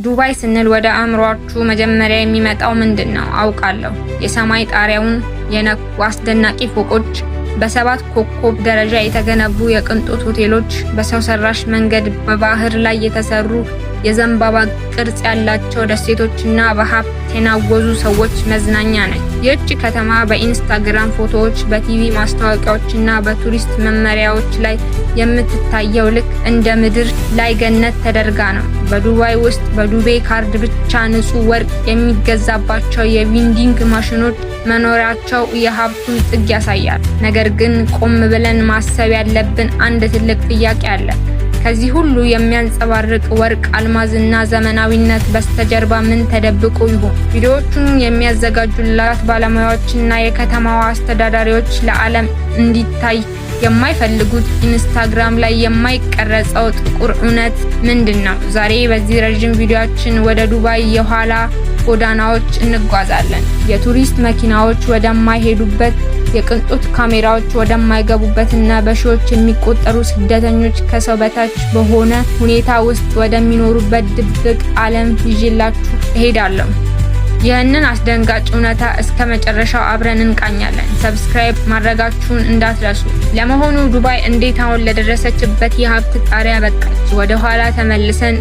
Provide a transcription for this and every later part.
ዱባይ ስንል ወደ አእምሮአችሁ መጀመሪያ የሚመጣው ምንድነው? አውቃለሁ። የሰማይ ጣሪያውን የነኩ አስደናቂ ፎቆች፣ በ7 ኮከብ ደረጃ የተገነቡ የቅንጦት ሆቴሎች፣ በሰው ሰራሽ መንገድ በባህር ላይ የተሰሩ የዘንባባ ቅርጽ ያላቸው ደሴቶችና በሀብት የናወዙ ሰዎች መዝናኛ ነች። ይህች ከተማ በኢንስታግራም ፎቶዎች፣ በቲቪ ማስታወቂያዎችና በቱሪስት መመሪያዎች ላይ የምትታየው ልክ እንደ ምድር ላይ ገነት ተደርጋ ነው። በዱባይ ውስጥ በዱቤ ካርድ ብቻ ንጹህ ወርቅ የሚገዛባቸው የቬንዲንግ ማሽኖች መኖራቸው የሀብቱን ጥግ ያሳያል። ነገር ግን ቆም ብለን ማሰብ ያለብን አንድ ትልቅ ጥያቄ አለ። ከዚህ ሁሉ የሚያንጸባርቅ ወርቅ፣ አልማዝና ዘመናዊነት በስተጀርባ ምን ተደብቆ ይሆን? ቪዲዮዎቹን የሚያዘጋጁላት ባለሙያዎችና የከተማዋ አስተዳዳሪዎች ለዓለም እንዲታይ የማይፈልጉት ኢንስታግራም ላይ የማይቀረጸው ጥቁር እውነት ምንድነው? ዛሬ በዚህ ረጅም ቪዲዮአችን ወደ ዱባይ የኋላ ጎዳናዎች እንጓዛለን። የቱሪስት መኪናዎች ወደማይሄዱበት፣ የቅንጦት ካሜራዎች ወደማይገቡበትና በሺዎች የሚቆጠሩ ስደተኞች ከሰው በታች በሆነ ሁኔታ ውስጥ ወደሚኖሩበት ድብቅ ዓለም ይዤላችሁ እሄዳለሁ። ይህንን አስደንጋጭ እውነታ እስከ መጨረሻው አብረን እንቃኛለን። ሰብስክራይብ ማድረጋችሁን እንዳትረሱ። ለመሆኑ ዱባይ እንዴት አሁን ለደረሰችበት የሀብት ጣሪያ በቃች? ወደ ኋላ ተመልሰን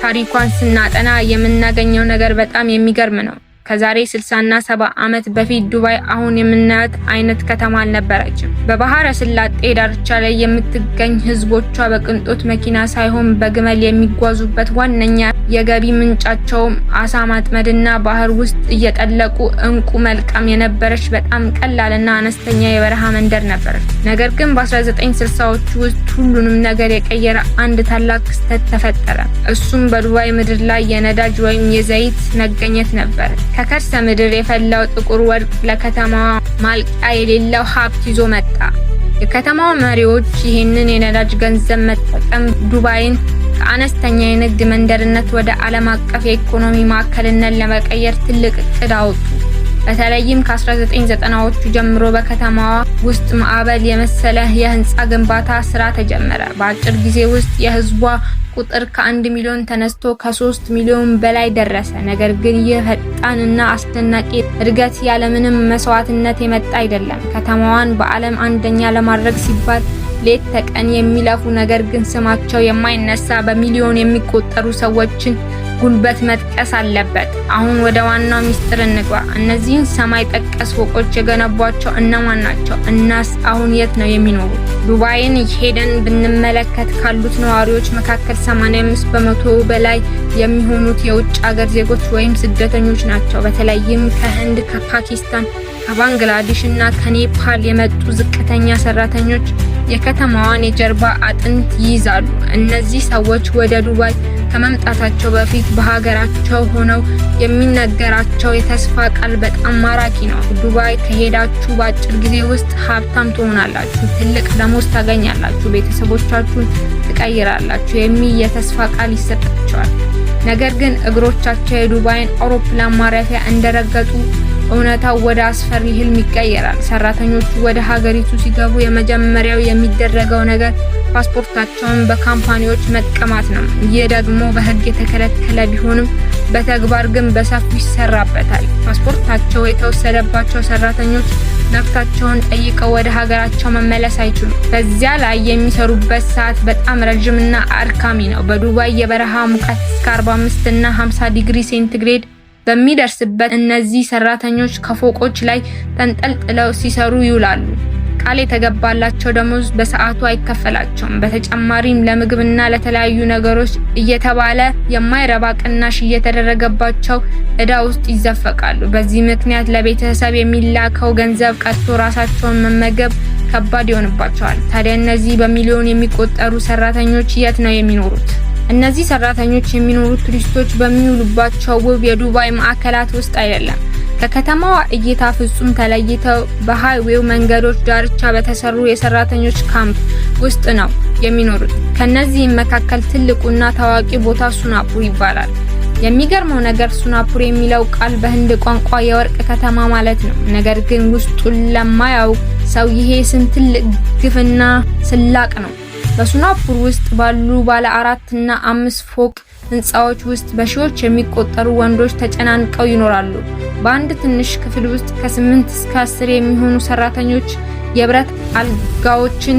ታሪኳን ስናጠና የምናገኘው ነገር በጣም የሚገርም ነው። ከዛሬ 60 እና 70 ዓመት በፊት ዱባይ አሁን የምናያት አይነት ከተማ አልነበረችም። በባህረ ሰላጤ ዳርቻ ላይ የምትገኝ፣ ህዝቦቿ በቅንጦት መኪና ሳይሆን በግመል የሚጓዙበት፣ ዋነኛ የገቢ ምንጫቸውም አሳ ማጥመድና ባህር ውስጥ እየጠለቁ እንቁ መልቀም የነበረች በጣም ቀላልና አነስተኛ የበረሃ መንደር ነበረች። ነገር ግን በ1960ዎቹ ውስጥ ሁሉንም ነገር የቀየረ አንድ ታላቅ ክስተት ተፈጠረ። እሱም በዱባይ ምድር ላይ የነዳጅ ወይም የዘይት መገኘት ነበር። ከከርሰ ምድር የፈላው ጥቁር ወርቅ ለከተማዋ ማልቂያ የሌለው ሀብት ይዞ መጣ። የከተማው መሪዎች ይህንን የነዳጅ ገንዘብ መጠቀም ዱባይን ከአነስተኛ የንግድ መንደርነት ወደ ዓለም አቀፍ የኢኮኖሚ ማዕከልነት ለመቀየር ትልቅ እቅድ አወጡ። በተለይም ከ1990ዎቹ ጀምሮ በከተማዋ ውስጥ ማዕበል የመሰለ የህንፃ ግንባታ ስራ ተጀመረ። በአጭር ጊዜ ውስጥ የህዝቧ ቁጥር ከ1 ሚሊዮን ተነስቶ ከ3 ሚሊዮን በላይ ደረሰ። ነገር ግን ይህ ፈጣንና አስደናቂ እድገት ያለምንም መስዋዕትነት የመጣ አይደለም። ከተማዋን በዓለም አንደኛ ለማድረግ ሲባል ሌት ተቀን የሚለፉ ነገር ግን ስማቸው የማይነሳ በሚሊዮን የሚቆጠሩ ሰዎችን ጉልበት መጥቀስ አለበት። አሁን ወደ ዋናው ሚስጥር እንግባ። እነዚህን ሰማይ ጠቀስ ፎቆች የገነቧቸው እነማን ናቸው? እናስ አሁን የት ነው የሚኖሩት? ዱባይን ሄደን ብንመለከት ካሉት ነዋሪዎች መካከል 85% በላይ የሚሆኑት የውጭ ሀገር ዜጎች ወይም ስደተኞች ናቸው። በተለይም ከህንድ፣ ከፓኪስታን፣ ከባንግላዴሽ እና ከኔፓል የመጡ ዝቅተኛ ሰራተኞች የከተማዋን የጀርባ አጥንት ይይዛሉ። እነዚህ ሰዎች ወደ ዱባይ ከመምጣታቸው በፊት በሀገራቸው ሆነው የሚነገራቸው የተስፋ ቃል በጣም ማራኪ ነው። ዱባይ ከሄዳችሁ በአጭር ጊዜ ውስጥ ሀብታም ትሆናላችሁ፣ ትልቅ ደሞዝ ታገኛላችሁ፣ ቤተሰቦቻችሁን ትቀይራላችሁ የሚል የተስፋ ቃል ይሰጣቸዋል። ነገር ግን እግሮቻቸው የዱባይን አውሮፕላን ማረፊያ እንደረገጡ እውነታው ወደ አስፈሪ ህልም ይቀየራል። ሰራተኞቹ ወደ ሀገሪቱ ሲገቡ የመጀመሪያው የሚደረገው ነገር ፓስፖርታቸውን በካምፓኒዎች መቀማት ነው። ይህ ደግሞ በህግ የተከለከለ ቢሆንም በተግባር ግን በሰፊው ይሰራበታል። ፓስፖርታቸው የተወሰደባቸው ሰራተኞች መብታቸውን ጠይቀው ወደ ሀገራቸው መመለስ አይችሉም። በዚያ ላይ የሚሰሩበት ሰዓት በጣም ረጅምና አድካሚ ነው። በዱባይ የበረሃ ሙቀት እስከ 45 እና 50 ዲግሪ ሴንቲግሬድ በሚደርስበት እነዚህ ሰራተኞች ከፎቆች ላይ ተንጠልጥለው ሲሰሩ ይውላሉ። ቃል የተገባላቸው ደሞዝ በሰዓቱ አይከፈላቸውም። በተጨማሪም ለምግብና ለተለያዩ ነገሮች እየተባለ የማይረባ ቅናሽ እየተደረገባቸው እዳ ውስጥ ይዘፈቃሉ። በዚህ ምክንያት ለቤተሰብ የሚላከው ገንዘብ ቀርቶ ራሳቸውን መመገብ ከባድ ይሆንባቸዋል። ታዲያ እነዚህ በሚሊዮን የሚቆጠሩ ሰራተኞች የት ነው የሚኖሩት? እነዚህ ሰራተኞች የሚኖሩት ቱሪስቶች በሚውሉባቸው ውብ የዱባይ ማዕከላት ውስጥ አይደለም። ከከተማዋ እይታ ፍጹም ተለይተው በሃይዌው መንገዶች ዳርቻ በተሰሩ የሰራተኞች ካምፕ ውስጥ ነው የሚኖሩት። ከነዚህም መካከል ትልቁና ታዋቂ ቦታ ሱናፑር ይባላል። የሚገርመው ነገር ሱናፑር የሚለው ቃል በህንድ ቋንቋ የወርቅ ከተማ ማለት ነው። ነገር ግን ውስጡን ለማያውቅ ሰው ይሄ ስም ትልቅ ግፍና ስላቅ ነው። በሱናፑር ውስጥ ባሉ ባለ 4 እና 5 ፎቅ ህንጻዎች ውስጥ በሺዎች የሚቆጠሩ ወንዶች ተጨናንቀው ይኖራሉ። በአንድ ትንሽ ክፍል ውስጥ ከ8 እስከ 10 የሚሆኑ ሰራተኞች የብረት አልጋዎችን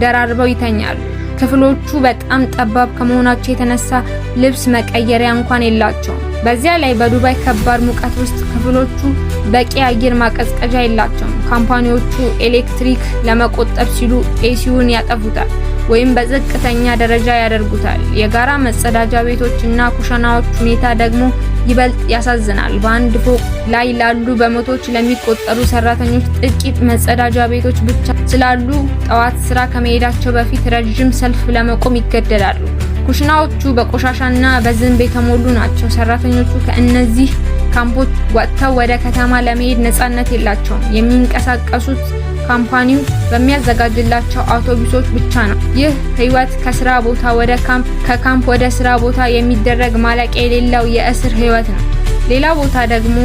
ደራርበው ይተኛሉ። ክፍሎቹ በጣም ጠባብ ከመሆናቸው የተነሳ ልብስ መቀየሪያ እንኳን የላቸውም። በዚያ ላይ በዱባይ ከባድ ሙቀት ውስጥ ክፍሎቹ በቂ አየር ማቀዝቀዣ የላቸውም። ካምፓኒዎቹ ኤሌክትሪክ ለመቆጠብ ሲሉ ኤሲውን ያጠፉታል ወይም በዝቅተኛ ደረጃ ያደርጉታል። የጋራ መጸዳጃ ቤቶችና ኩሽናዎች ሁኔታ ደግሞ ይበልጥ ያሳዝናል። በአንድ ፎቅ ላይ ላሉ በመቶዎች ለሚቆጠሩ ሰራተኞች ጥቂት መጸዳጃ ቤቶች ብቻ ስላሉ ጠዋት ስራ ከመሄዳቸው በፊት ረጅም ሰልፍ ለመቆም ይገደዳሉ። ኩሽናዎቹ በቆሻሻና በዝንብ የተሞሉ ናቸው። ሰራተኞቹ ከእነዚህ ካምፖች ወጥተው ወደ ከተማ ለመሄድ ነፃነት የላቸውም። የሚንቀሳቀሱት ካምፓኒው በሚያዘጋጅላቸው አውቶቡሶች ብቻ ነው። ይህ ህይወት ከስራ ቦታ ወደ ካምፕ፣ ከካምፕ ወደ ስራ ቦታ የሚደረግ ማለቂያ የሌለው የእስር ህይወት ነው። ሌላ ቦታ ደግሞ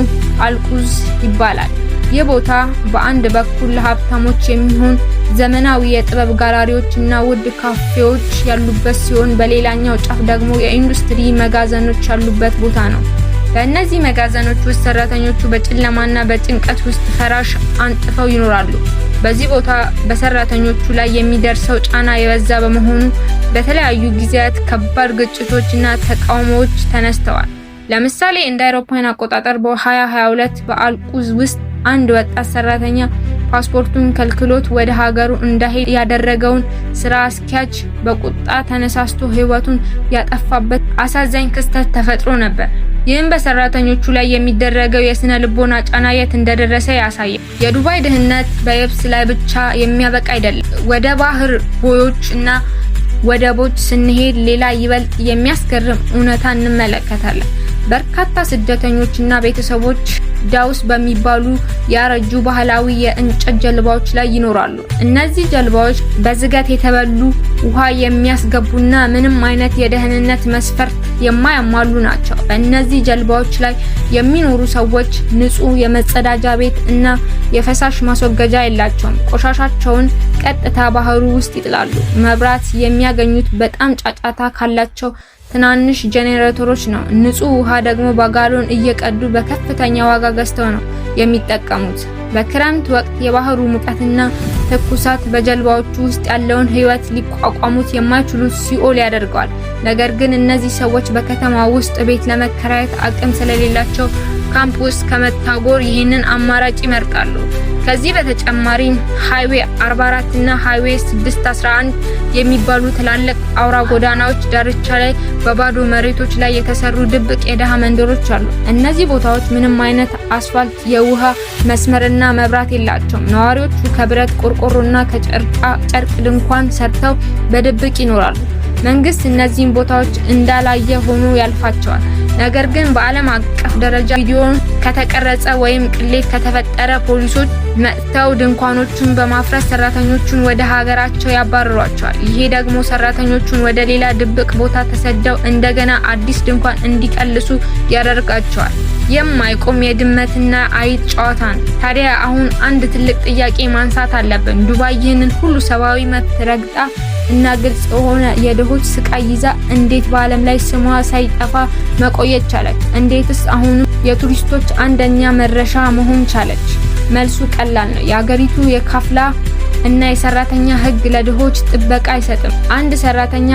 አልቁዝ ይባላል። ይህ ቦታ በአንድ በኩል ለሀብታሞች የሚሆን ዘመናዊ የጥበብ ጋላሪዎችና ውድ ካፌዎች ያሉበት ሲሆን በሌላኛው ጫፍ ደግሞ የኢንዱስትሪ መጋዘኖች ያሉበት ቦታ ነው። በእነዚህ መጋዘኖች ውስጥ ሰራተኞቹ በጨለማና በጭንቀት ውስጥ ፍራሽ አንጥፈው ይኖራሉ። በዚህ ቦታ በሰራተኞቹ ላይ የሚደርሰው ጫና የበዛ በመሆኑ በተለያዩ ጊዜያት ከባድ ግጭቶችና ተቃውሞዎች ተነስተዋል። ለምሳሌ እንደ አውሮፓውያን አቆጣጠር በ2022 በአልቁዝ ውስጥ አንድ ወጣት ሰራተኛ ፓስፖርቱን ከልክሎት ወደ ሀገሩ እንዳይሄድ ያደረገውን ስራ አስኪያጅ በቁጣ ተነሳስቶ ህይወቱን ያጠፋበት አሳዛኝ ክስተት ተፈጥሮ ነበር። ይህም በሰራተኞቹ ላይ የሚደረገው የስነ ልቦና ጫና የት እንደደረሰ ያሳያል። የዱባይ ድህነት በየብስ ላይ ብቻ የሚያበቃ አይደለም። ወደ ባህር ቦዮች እና ወደቦች ስንሄድ ሌላ ይበልጥ የሚያስገርም እውነታ እንመለከታለን። በርካታ ስደተኞችና ቤተሰቦች ዳውስ በሚባሉ ያረጁ ባህላዊ የእንጨት ጀልባዎች ላይ ይኖራሉ። እነዚህ ጀልባዎች በዝገት የተበሉ ውሃ የሚያስገቡና ምንም አይነት የደህንነት መስፈርት የማያሟሉ ናቸው። በእነዚህ ጀልባዎች ላይ የሚኖሩ ሰዎች ንጹህ የመጸዳጃ ቤት እና የፈሳሽ ማስወገጃ የላቸውም። ቆሻሻቸውን ቀጥታ ባህሩ ውስጥ ይጥላሉ። መብራት የሚያገኙት በጣም ጫጫታ ካላቸው ትናንሽ ጄኔሬተሮች ነው። ንጹህ ውሃ ደግሞ በጋሎን እየቀዱ በከፍተኛ ዋጋ ገዝተው ነው የሚጠቀሙት። በክረምት ወቅት የባህሩ ሙቀትና ትኩሳት በጀልባዎቹ ውስጥ ያለውን ህይወት ሊቋቋሙት የማይችሉት ሲኦል ያደርገዋል። ነገር ግን እነዚህ ሰዎች በከተማ ውስጥ ቤት ለመከራየት አቅም ስለሌላቸው ካምፕ ውስጥ ከመታጎር ይህንን አማራጭ ይመርጣሉ። ከዚህ በተጨማሪም ሃይዌይ 44 እና ሃይዌይ 611 የሚባሉ ትላልቅ አውራ ጎዳናዎች ዳርቻ ላይ በባዶ መሬቶች ላይ የተሰሩ ድብቅ የደሃ መንደሮች አሉ። እነዚህ ቦታዎች ምንም አይነት አስፋልት፣ የውሃ መስመርና መብራት የላቸውም። ነዋሪዎቹ ከብረት ቆርቆሮና ከጨርቅ ድንኳን ሰርተው በድብቅ ይኖራሉ። መንግስት እነዚህን ቦታዎች እንዳላየ ሆኖ ያልፋቸዋል። ነገር ግን በዓለም አቀፍ ደረጃ ቪዲዮን ከተቀረጸ ወይም ቅሌት ከተፈጠረ ፖሊሶች መጥተው ድንኳኖቹን በማፍረስ ሰራተኞቹን ወደ ሀገራቸው ያባርሯቸዋል። ይሄ ደግሞ ሰራተኞቹን ወደ ሌላ ድብቅ ቦታ ተሰደው እንደገና አዲስ ድንኳን እንዲቀልሱ ያደርጋቸዋል። የማይቆም የድመትና አይጥ ጨዋታ ነው። ታዲያ አሁን አንድ ትልቅ ጥያቄ ማንሳት አለብን። ዱባይ ይህንን ሁሉ ሰብአዊ መብት ረግጣ እና ግልጽ የሆነ የድሆች ስቃይ ይዛ እንዴት በዓለም ላይ ስሟ ሳይጠፋ መቆየት ቻለች? እንዴትስ አሁንም የቱሪስቶች አንደኛ መድረሻ መሆን ቻለች? መልሱ ቀላል ነው። የሀገሪቱ የካፍላ እና የሰራተኛ ህግ ለድሆች ጥበቃ አይሰጥም። አንድ ሰራተኛ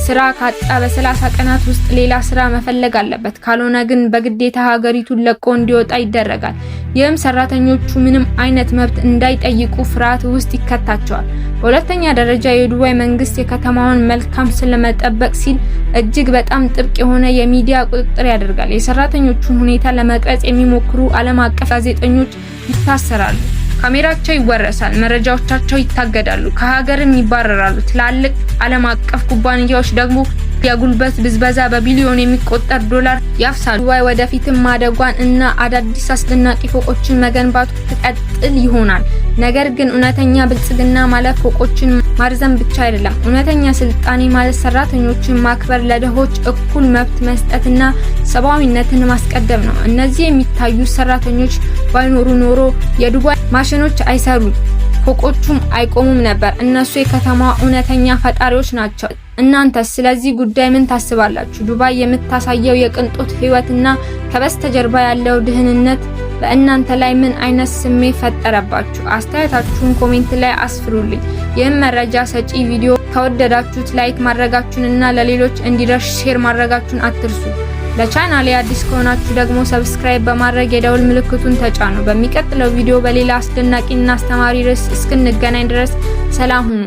ስራ ካጣ በ30 ቀናት ውስጥ ሌላ ስራ መፈለግ አለበት። ካልሆነ ግን በግዴታ ሀገሪቱን ለቆ እንዲወጣ ይደረጋል። ይህም ሰራተኞቹ ምንም አይነት መብት እንዳይጠይቁ ፍርሃት ውስጥ ይከታቸዋል። በሁለተኛ ደረጃ የዱባይ መንግስት የከተማውን መልካም ስለመጠበቅ ሲል እጅግ በጣም ጥብቅ የሆነ የሚዲያ ቁጥጥር ያደርጋል። የሰራተኞቹን ሁኔታ ለመቅረጽ የሚሞክሩ ዓለም አቀፍ ጋዜጠኞች ይታሰራሉ። ካሜራቸው ይወረሳል፣ መረጃዎቻቸው ይታገዳሉ፣ ከሀገርም ይባረራሉ። ትላልቅ ዓለም አቀፍ ኩባንያዎች ደግሞ የጉልበት ብዝበዛ በቢሊዮን የሚቆጠር ዶላር ያፍሳሉ። ዱባይ ወደፊትም ማደጓን እና አዳዲስ አስደናቂ ፎቆችን መገንባቱ ትቀጥል ይሆናል። ነገር ግን እውነተኛ ብልጽግና ማለት ፎቆችን ማርዘም ብቻ አይደለም። እውነተኛ ስልጣኔ ማለት ሰራተኞችን ማክበር፣ ለድሆች እኩል መብት መስጠትና ሰብአዊነትን ማስቀደም ነው። እነዚህ የሚታዩ ሰራተኞች ባይኖሩ ኖሮ የዱባይ ማሽኖች አይሰሩም፣ ፎቆቹም አይቆሙም ነበር። እነሱ የከተማዋ እውነተኛ ፈጣሪዎች ናቸው። እናንተስ ስለዚህ ጉዳይ ምን ታስባላችሁ? ዱባይ የምታሳየው የቅንጦት ህይወትና ከበስተጀርባ ያለው ድህነት በእናንተ ላይ ምን አይነት ስሜት ፈጠረባችሁ? አስተያየታችሁን ኮሜንት ላይ አስፍሩልኝ። ይህን መረጃ ሰጪ ቪዲዮ ከወደዳችሁት ላይክ ማድረጋችሁንና ለሌሎች እንዲደርስ ሼር ማድረጋችሁን አትርሱ። ለቻናሌ አዲስ ከሆናችሁ ደግሞ ሰብስክራይብ በማድረግ የደውል ምልክቱን ተጫኑ። በሚቀጥለው ቪዲዮ በሌላ አስደናቂና አስተማሪ ርዕስ እስክንገናኝ ድረስ ሰላም ሁኑ።